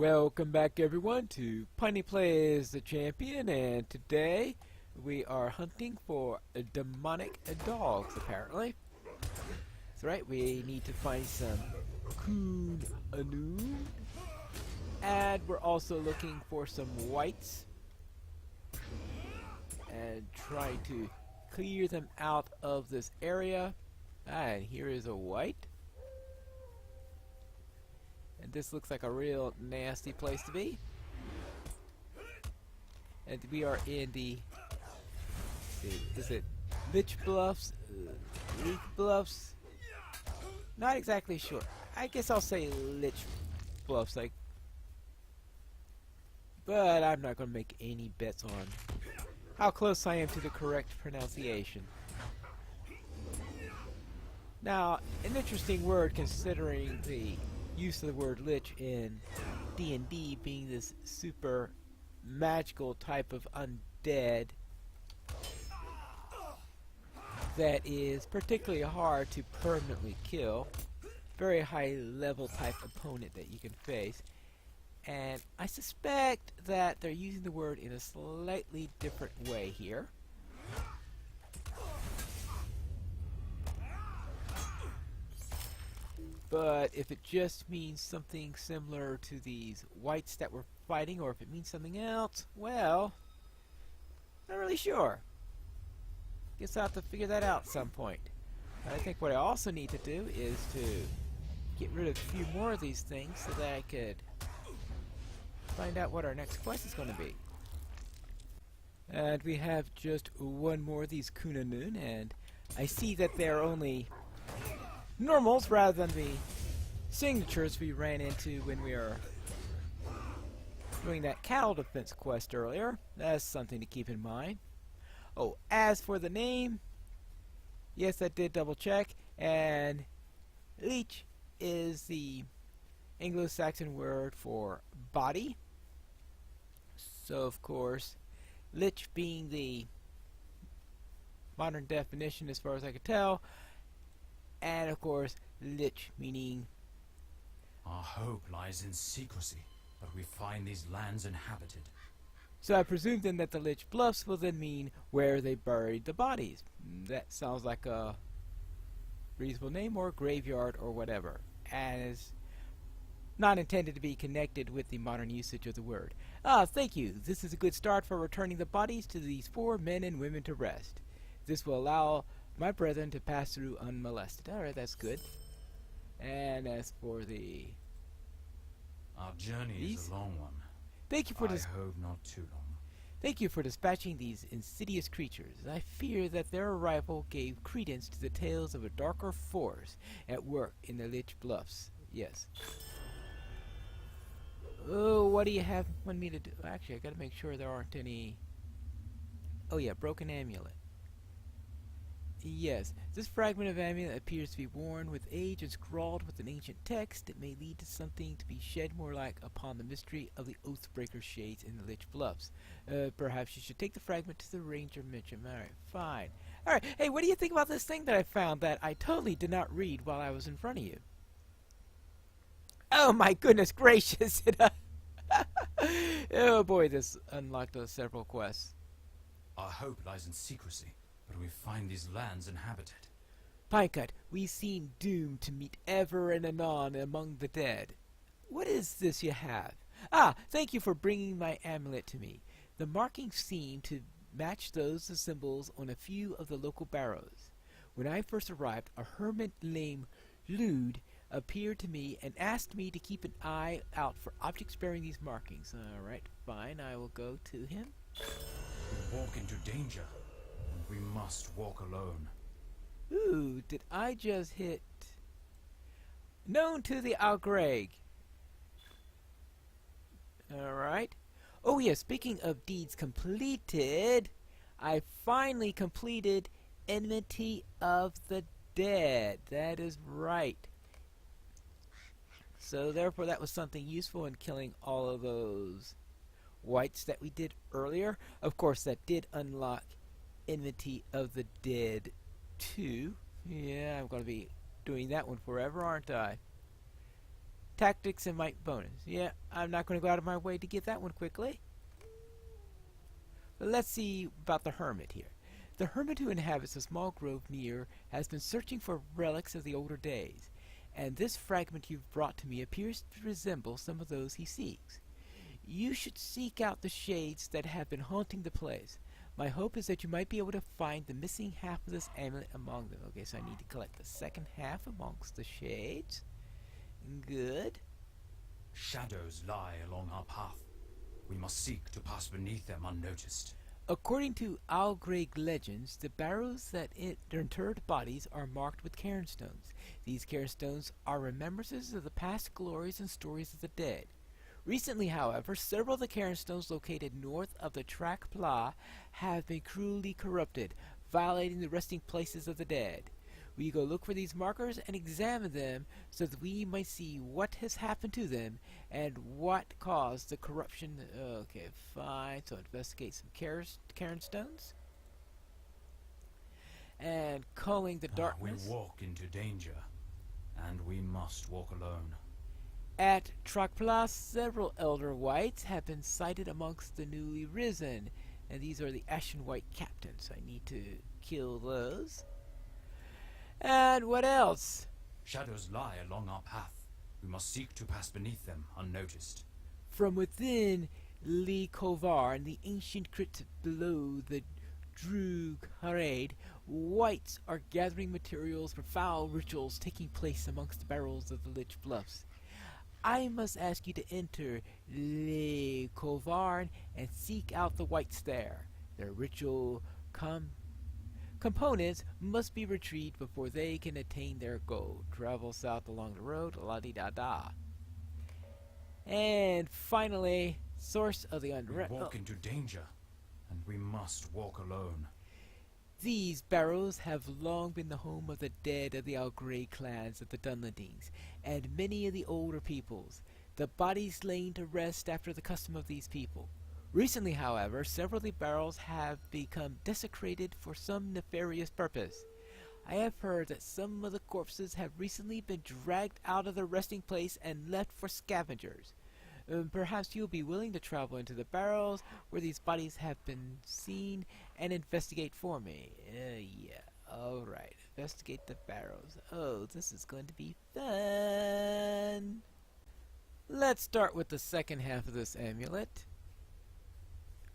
Welcome back everyone to Piney Plays the Champion, and today we are hunting for demonic dogs apparently. That's right, we need to find some Coon Anu, and we're also looking for some whites and trying to clear them out of this area. And here is a white. And this looks like a real nasty place to be. And we are in the... is it Lich Bluffs? Leak Bluffs? Not exactly sure. I guess I'll say Lich Bluffs, like. But I'm not going to make any bets on how close I am to the correct pronunciation. Now, an interesting word considering the use of the word lich in D&D being this super magical type of undead that is particularly hard to permanently kill. Very high level type opponent that you can face. And I suspect that they're using the word in a slightly different way here. But if it just means something similar to these whites that we're fighting, or if it means something else, well, not really sure. Guess I'll have to figure that out at some point. I think what I also need to do is to get rid of a few more of these things so that I could find out what our next quest is going to be. And we have just one more of these Kunanun, and I see that they're only normals rather than the signatures we ran into when we were doing that cattle defense quest earlier. That's something to keep in mind. Oh, as for the name, yes, I did double check, and leech is the Anglo-Saxon word for body. So of course, lich being the modern definition as far as I could tell, and of course, lich meaning... Our hope lies in secrecy, but we find these lands inhabited. So I presume then that the Lich Bluffs will then mean where they buried the bodies. That sounds like a reasonable name, or graveyard, or whatever, and is not intended to be connected with the modern usage of the word. Ah, thank you. This is a good start for returning the bodies to these 4 men and women to rest. This will allow my brethren to pass through unmolested. Alright, that's good. And as for the... Our journey is a long one. Thank you for I hope not too long. Thank you for dispatching these insidious creatures. I fear that their arrival gave credence to the tales of a darker force at work in the Lich Bluffs. Yes. Oh, what do you have want me to do? Actually, I gotta make sure there aren't any... Oh yeah, broken amulet. Yes, this fragment of amulet appears to be worn with age and scrawled with an ancient text. It may lead to something to be shed more light upon the mystery of the Oathbreaker shades in the Lich Bluffs. Perhaps you should take the fragment to the ranger mentioned. Alright, fine. Alright, hey, what do you think about this thing that I found that I totally did not read while I was in front of you? Oh my goodness gracious! Oh boy, this unlocked several quests. Our hope lies in secrecy, but we find these lands inhabited. Pinecut, we seem doomed to meet ever and anon among the dead. What is this you have? Ah, thank you for bringing my amulet to me. The markings seem to match those the symbols on a few of the local barrows. When I first arrived, a hermit named Lude appeared to me and asked me to keep an eye out for objects bearing these markings. Alright, fine, I will go to him. We walk into danger. We must walk alone. Ooh, did I just hit... Known to the Algreg. Alright. Oh yeah, speaking of deeds completed, I finally completed Enmity of the Dead. That is right. So therefore that was something useful in killing all of those whites that we did earlier. Of course, that did unlock Enmity of the Dead 2. Yeah, I'm going to be doing that one forever, aren't I? Tactics and might bonus. Yeah, I'm not going to go out of my way to get that one quickly. But let's see about the hermit here. The hermit who inhabits a small grove near has been searching for relics of the older days, and this fragment you've brought to me appears to resemble some of those he seeks. You should seek out the shades that have been haunting the place. My hope is that you might be able to find the missing half of this amulet among them. Okay, so I need to collect the second half amongst the shades. Good. Shadows lie along our path. We must seek to pass beneath them unnoticed. According to Algreg legends, the barrows that interred bodies are marked with cairnstones. These cairnstones are remembrances of the past glories and stories of the dead. Recently, however, several of the cairnstones located north of the Track Pla have been cruelly corrupted, violating the resting places of the dead. We go look for these markers and examine them so that we might see what has happened to them and what caused the corruption. Okay, fine. So investigate some cairnstones. And culling the darkness. We walk into danger, and we must walk alone. At Trakpla, several elder whites have been sighted amongst the newly risen, and these are the Ashen White captains. I need to kill those. And what else? Shadows lie along our path. We must seek to pass beneath them unnoticed. From within Lee Kovar and the ancient crypt below the Droog Harad, whites are gathering materials for foul rituals taking place amongst the barrels of the Lich Bluffs. I must ask you to enter Le Kovarn and seek out the whites there. Their ritual components must be retrieved before they can attain their goal. Travel south along the road, la-di-da-da. And finally, source of the unrest. We walk into danger, and we must walk alone. These barrows have long been the home of the dead of the Algrey clans of the Dunlandings, and many of the older peoples, the bodies laid to rest after the custom of these people. Recently, however, several of the barrows have become desecrated for some nefarious purpose. I have heard that some of the corpses have recently been dragged out of their resting place and left for scavengers. Perhaps you'll be willing to travel into the barrows where these bodies have been seen and investigate for me. Yeah, alright. Investigate the barrows. Oh, this is going to be fun. Let's start with the second half of this amulet,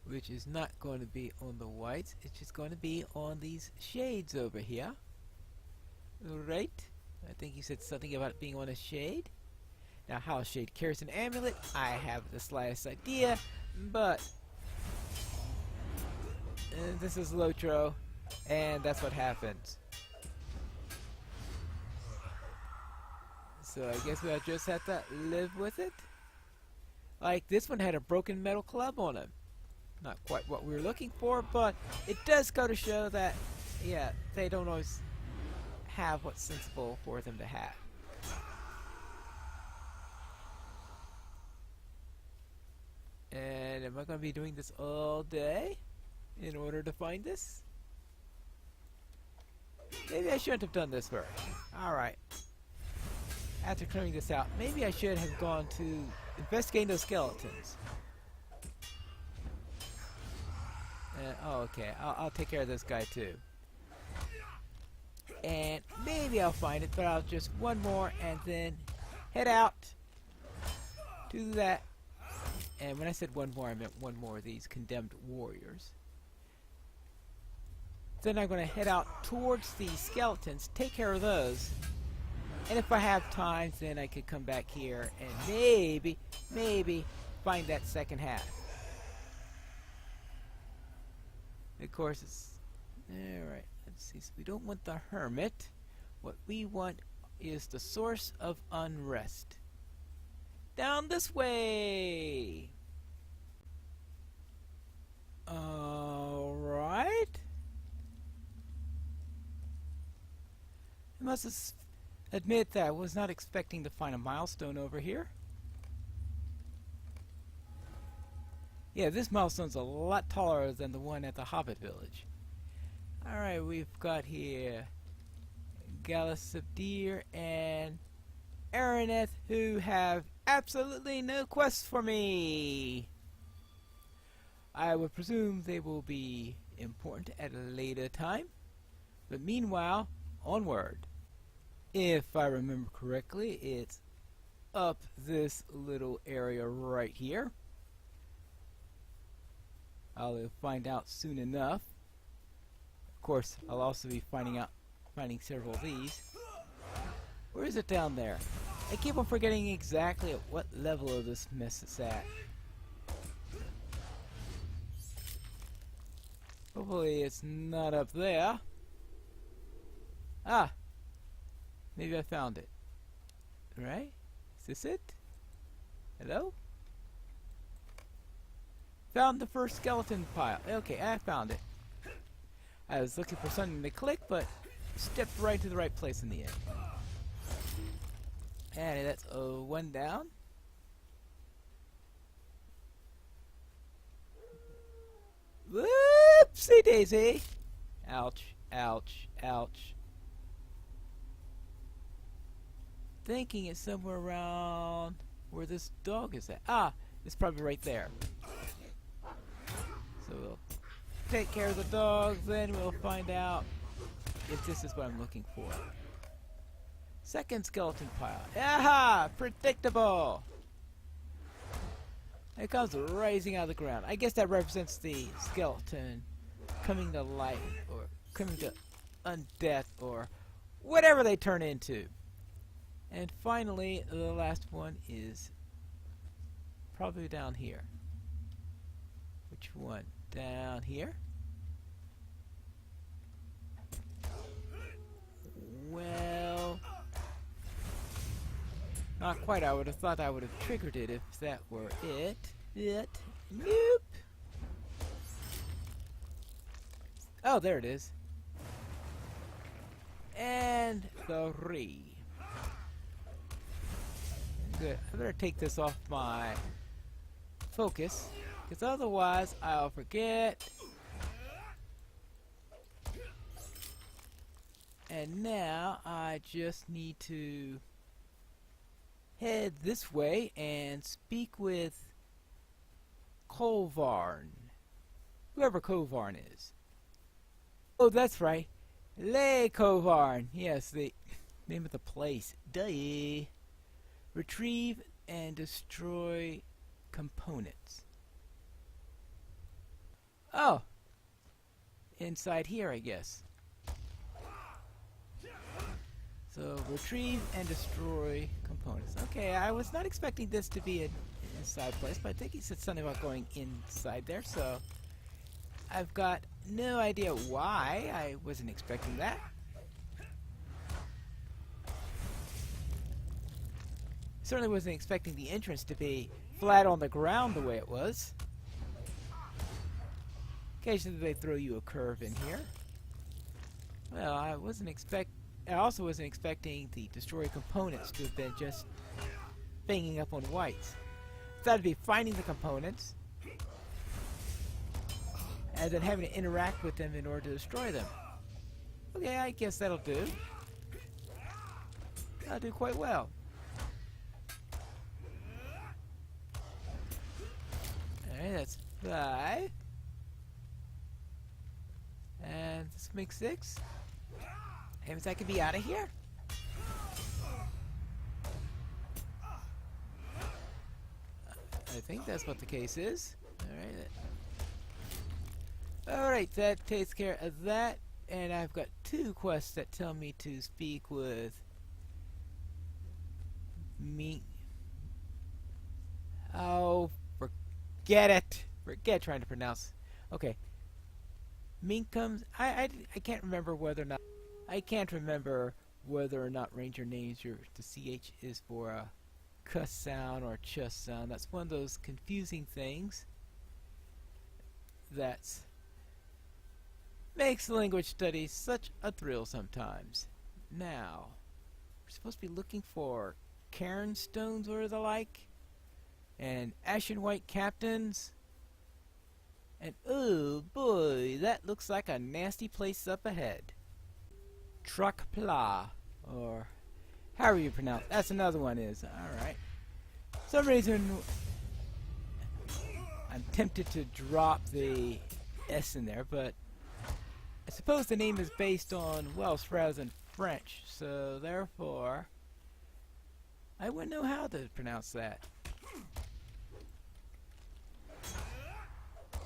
which is not going to be on the whites. It's just going to be on these shades over here. Alright. I think you said something about it being on a shade. Now, how a shade carries an amulet, I have the slightest idea, but this is LOTRO, and that's what happens. So I guess we'll just have to live with it. Like, this one had a broken metal club on it. Not quite what we were looking for, but it does go to show that, yeah, they don't always have what's sensible for them to have. And am I going to be doing this all day in order to find this? Maybe I shouldn't have done this first. Alright. After clearing this out, maybe I should have gone to investigating those skeletons. Oh, okay. I'll take care of this guy too. And maybe I'll find it, but I'll just one more and then head out to that. And when I said one more, I meant one more of these condemned warriors. Then I'm going to head out towards the skeletons, take care of those. And if I have time, then I could come back here and maybe find that second half. Of course, it's... Alright, let's see. So we don't want the hermit. What we want is the source of unrest. Down this way! Alright. I must admit that I was not expecting to find a milestone over here. Yeah, this milestone's a lot taller than the one at the Hobbit Village. Alright, we've got here Gallus of Deer and Araneth who have absolutely no quests for me. I would presume they will be important at a later time, but meanwhile, onward. If I remember correctly, it's up this little area right here. I'll find out soon enough. Of course, I'll also be finding several of these. Where is it down there? I keep on forgetting exactly at what level of this mess it's at. Hopefully it's not up there. Ah! Maybe I found it. Right? Is this it? Hello? Found the first skeleton pile. Okay, I found it. I was looking for something to click, but stepped right to the right place in the end. And that's one down. Whoopsie daisy! Ouch, ouch, ouch. Thinking it's somewhere around where this dog is at. Ah, it's probably right there. So we'll take care of the dog, then we'll find out if this is what I'm looking for. Second skeleton pile. Aha! Predictable! It comes rising out of the ground. I guess that represents the skeleton coming to life, or coming to undeath, or whatever they turn into. And finally, the last one is probably down here. Which one? Down here? Well, not quite. I would have thought I would have triggered it if that were it. Nope. Oh, there it is. And 3. Good. I better take this off my focus, because otherwise I'll forget. And now I just need to head this way and speak with Kolvarn. Whoever Kolvarn is. Oh, that's right. Le Kolvarn. Yes, the name of the place. Duh. Retrieve and destroy components. Oh. Inside here, I guess. So, retrieve and destroy components. Okay, I was not expecting this to be an inside place, but I think he said something about going inside there, so I've got no idea why I wasn't expecting that. Certainly wasn't expecting the entrance to be flat on the ground the way it was. Occasionally they throw you a curve in here. Well, I also wasn't expecting the destroy components to have been just banging up on whites. I thought it'd be finding the components and then having to interact with them in order to destroy them. Okay, I guess that'll do. I'll do quite well. Alright, that's 5. And this makes 6. Maybe I can be out of here? I think that's what the case is. Alright, that takes care of that. And I've got 2 quests that tell me to speak with me. Oh, forget it. Forget trying to pronounce. Okay. Minkums. I can't remember whether or not. I can't remember whether or not Ranger names the CH is for a cuss sound or a chus sound. That's one of those confusing things that makes language studies such a thrill sometimes. Now, we're supposed to be looking for cairn stones or the like, and ashen white captains. And oh boy, that looks like a nasty place up ahead. Truck Pla, or However you pronounce. That's another one is. Alright. For some reason I'm tempted to drop the S in there, but I suppose the name is based on Welsh rather than French, so therefore I wouldn't know how to pronounce that.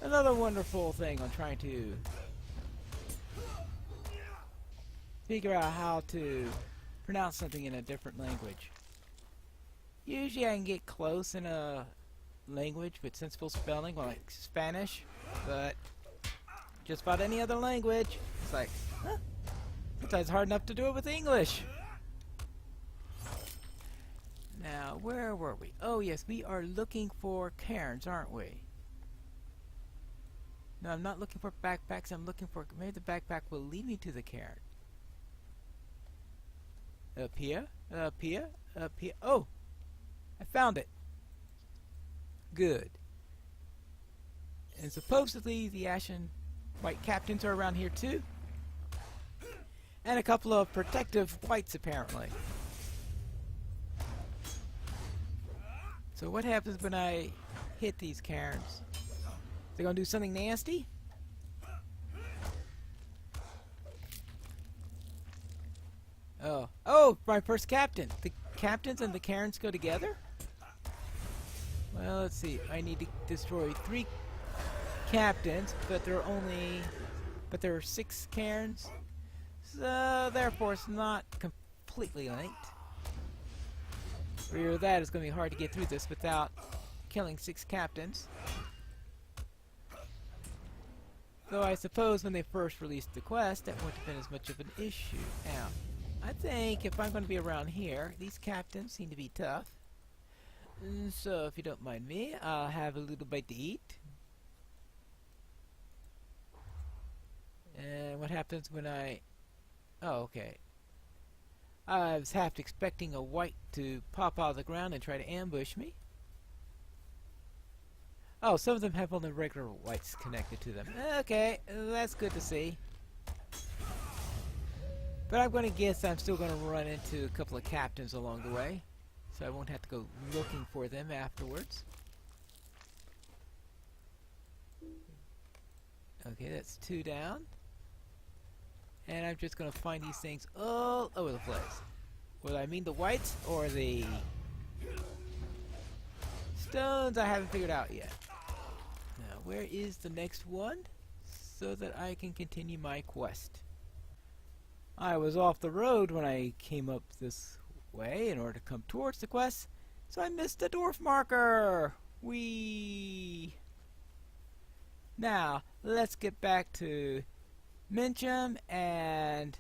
Another wonderful thing on trying to figure out how to pronounce something in a different language. Usually I can get close in a language with sensible spelling, like Spanish, but just about any other language, it's like, huh? Sometimes it's hard enough to do it with English. Now, where were we? Oh yes, we are looking for cairns, aren't we? No, I'm not looking for backpacks, I'm looking for... Maybe the backpack will lead me to the cairn. Up here, up here, up here. Oh! I found it. Good. And supposedly the Ashen White Captains are around here too. And a couple of protective whites apparently. So what happens when I hit these cairns? They're gonna do something nasty? Oh, my first captain. The captains and the cairns go together? Well, let's see. I need to destroy 3 captains, but there are 6 cairns. So therefore it's not completely linked. For that, it's going to be hard to get through this without killing 6 captains. Though I suppose when they first released the quest, that wouldn't have been as much of an issue. Now, I think if I'm going to be around here, these captains seem to be tough. So if you don't mind me, I'll have a little bite to eat. And what happens when I... Oh, okay. I was half expecting a white to pop out of the ground and try to ambush me. Oh, some of them have only regular whites connected to them. Okay, that's good to see. But I'm going to guess I'm still going to run into a couple of captains along the way. So I won't have to go looking for them afterwards. Okay, that's 2 down. And I'm just going to find these things all over the place. Whether I mean the whites or the stones, I haven't figured out yet. Now, where is the next one? So that I can continue my quest. I was off the road when I came up this way in order to come towards the quest, so I missed the dwarf marker! Whee! Now, let's get back to Mincham and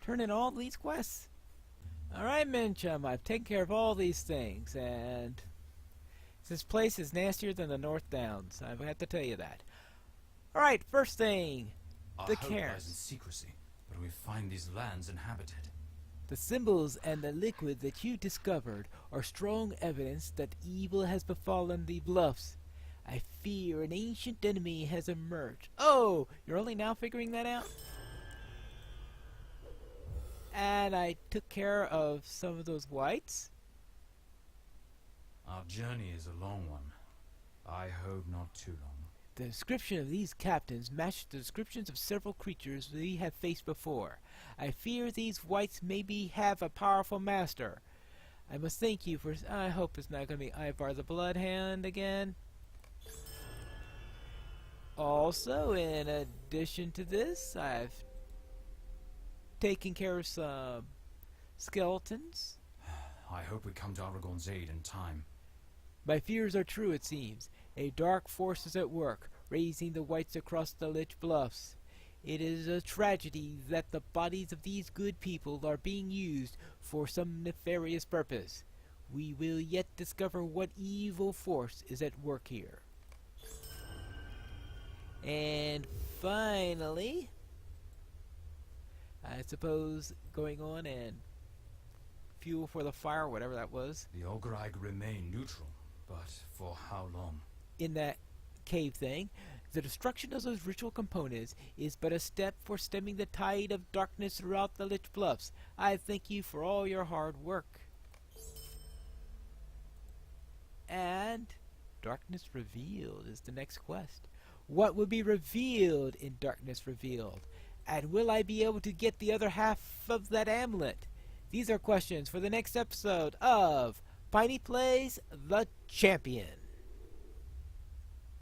turn in all these quests. Alright, Mincham, I've taken care of all these things, and this place is nastier than the North Downs. I have to tell you that. Alright, first thing, the Our hope lies in cairns. secrecy, but we find these lands inhabited. The symbols and the liquid that you discovered are strong evidence that evil has befallen the bluffs. I fear an ancient enemy has emerged. Oh, you're only now figuring that out? And I took care of some of those whites. Our journey is a long one. I hope not too long. The description of these captains matched the descriptions of several creatures we have faced before. I fear these whites maybe have a powerful master. I must thank you for... I hope it's not going to be Ivar the Bloodhound again. Also, in addition to this, I've taken care of some skeletons. I hope we come to Aragorn's aid in time. My fears are true, it seems. A dark force is at work, raising the whites across the Lich Bluffs. It is a tragedy that the bodies of these good people are being used for some nefarious purpose. We will yet discover what evil force is at work here. And finally, I suppose going on and fuel for the fire, whatever that was, The Ogreig remain neutral, but for how long? in that cave thing. The destruction of those ritual components is but a step for stemming the tide of darkness throughout the Lich Bluffs. I thank you for all your hard work. And Darkness Revealed is the next quest. What will be revealed in Darkness Revealed? And will I be able to get the other half of that amulet? These are questions for the next episode of Piney Plays the Champion.